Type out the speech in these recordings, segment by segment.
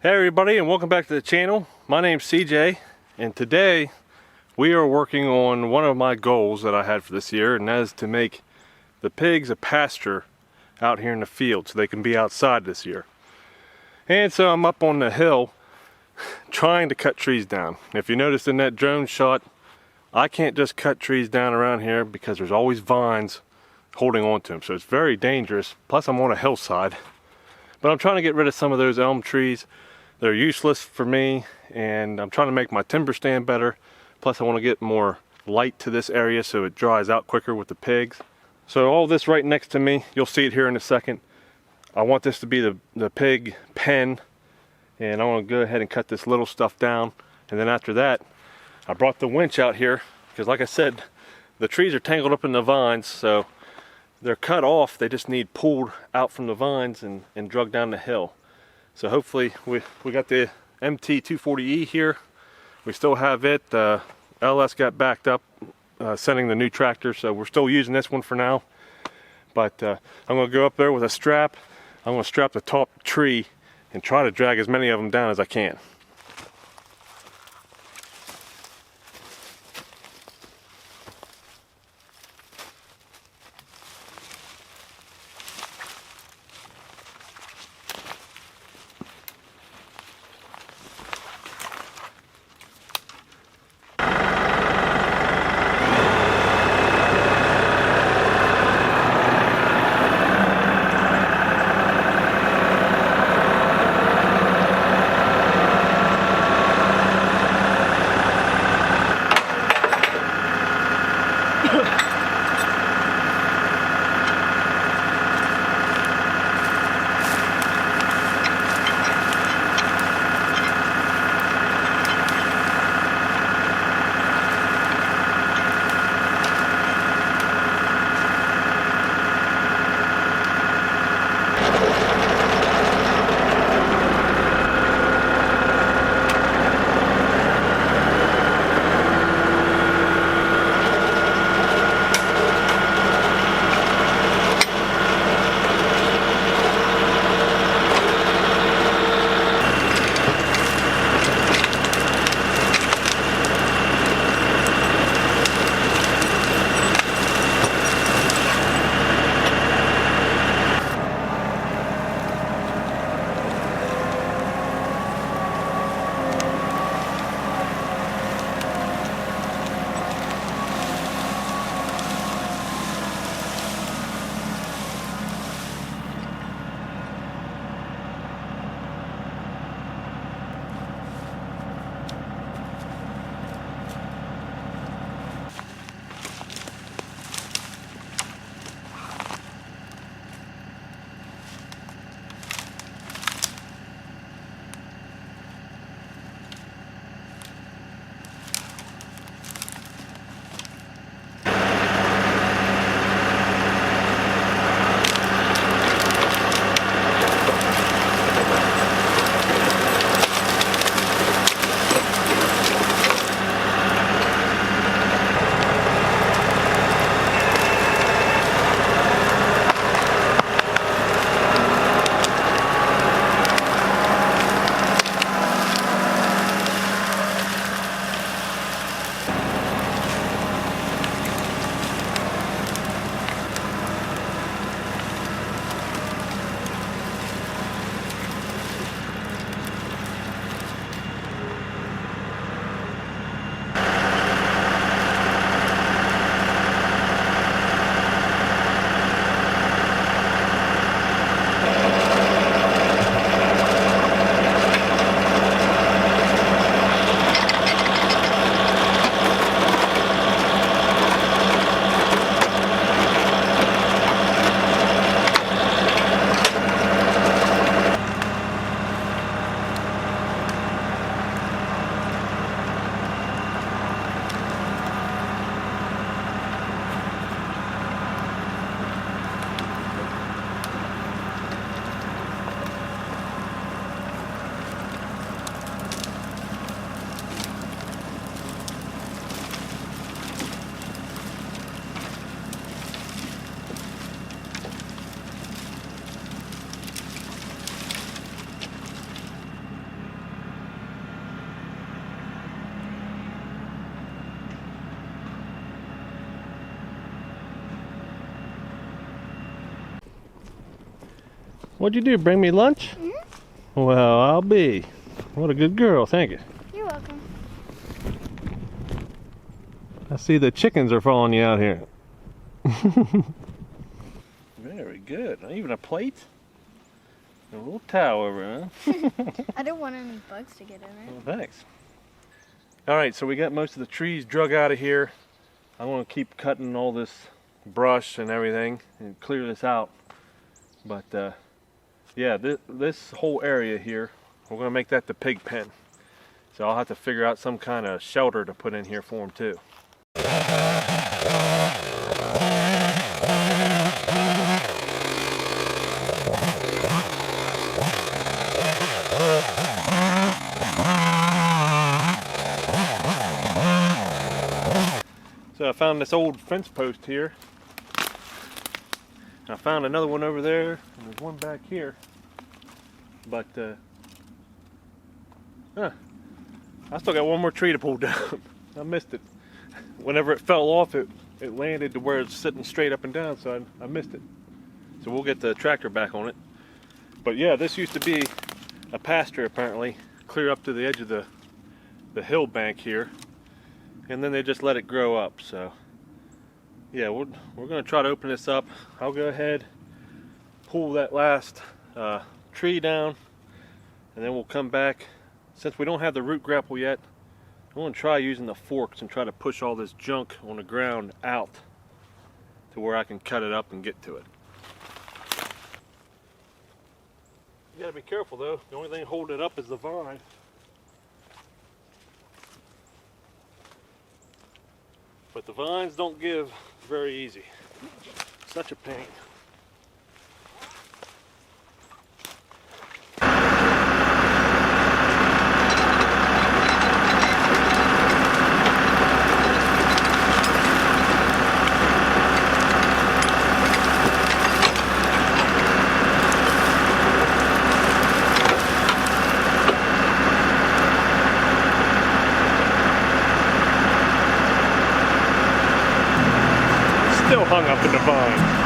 Hey everybody, and welcome back to the channel. My name's CJ, and today we are working on one of my goals that I had for this year, and that is to make the pigs a pasture out here in the field so they can be outside this year. And so I'm up on the hill trying to cut trees down. If you noticed in that drone shot, I can't just cut trees down around here because there's always vines holding on to them, so it's very dangerous. Plus I'm on a hillside, but I'm trying to get rid of some of those elm trees. They're useless for me, and I'm trying to make my timber stand better. Plus I want to get more light to this area so it dries out quicker with the pigs. So all this right next to me, you'll see it here in a second. I want this to be the pig pen, and I want to go ahead and cut this little stuff down. And then after that, I brought the winch out here because, like I said, the trees are tangled up in the vines, so they're cut off. They just need pulled out from the vines and dragged down the hill. So hopefully we got the MT240E here. We still have it. LS got backed up sending the new tractor, so we're still using this one for now. But I'm going to go up there with a strap. I'm going to strap the top tree and try to drag as many of them down as I can. What'd you do? Bring me lunch? Mm-hmm. Well, I'll be. What a good girl. Thank you. You're welcome. I see the chickens are following you out here. Very good. Even a plate? A little towel over, huh? I don't want any bugs to get in it. Well, thanks. Alright, so we got most of the trees drug out of here. I want to keep cutting all this brush and everything and clear this out. But yeah, this whole area here, we're going to make that the pig pen. So I'll have to figure out some kind of shelter to put in here for them too. So I found this old fence post here. I found another one over there, and there's one back here. But I still got one more tree to pull down. I missed it. Whenever it fell off, it landed to where it's sitting straight up and down, so I missed it. So we'll get the tractor back on it. But yeah, this used to be a pasture apparently, clear up to the edge of the hill bank here. And then they just let it grow up. So yeah, we're going to try to open this up. I'll go ahead, pull that last tree down, and then we'll come back. Since we don't have the root grapple yet, I'm going to try using the forks and try to push all this junk on the ground out to where I can cut it up and get to it. You got to be careful though. The only thing holding it up is the vine. But the vines don't give very easy. Such a pain. Still hung up in the vine.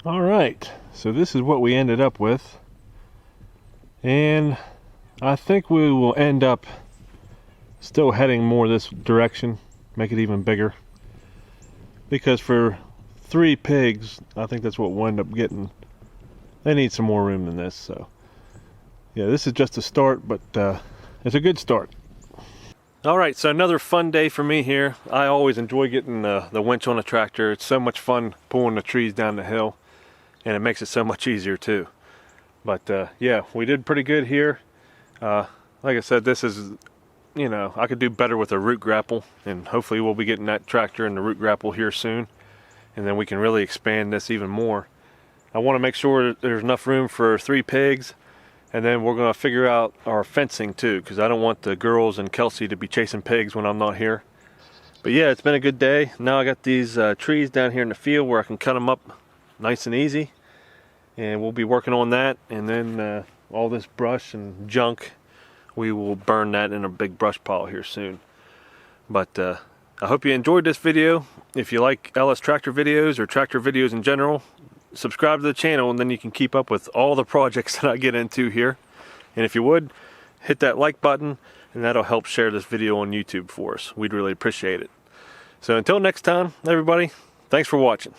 Alright, so this is what we ended up with, and I think we will end up still heading more this direction, make it even bigger, because for 3 pigs I think that's what we'll end up getting. They need some more room than this, so yeah, this is just a start, but it's a good start. Alright, so another fun day for me here. I always enjoy getting the winch on a tractor. It's so much fun pulling the trees down the hill, and it makes it so much easier too. But yeah, we did pretty good here. Like I said, this is, you know, I could do better with a root grapple, and hopefully we'll be getting that tractor and the root grapple here soon, and then we can really expand this even more. I want to make sure that there's enough room for 3 pigs. And then we're going to figure out our fencing too, because I don't want the girls and Kelsey to be chasing pigs when I'm not here. But yeah, it's been a good day. Now I got these trees down here in the field where I can cut them up nice and easy. And we'll be working on that. And then all this brush and junk, we will burn that in a big brush pile here soon. But I hope you enjoyed this video. If you like LS tractor videos or tractor videos in general, subscribe to the channel, and then you can keep up with all the projects that I get into here. And if you would, hit that like button, and that'll help share this video on YouTube for us. We'd really appreciate it. So until next time, everybody, thanks for watching.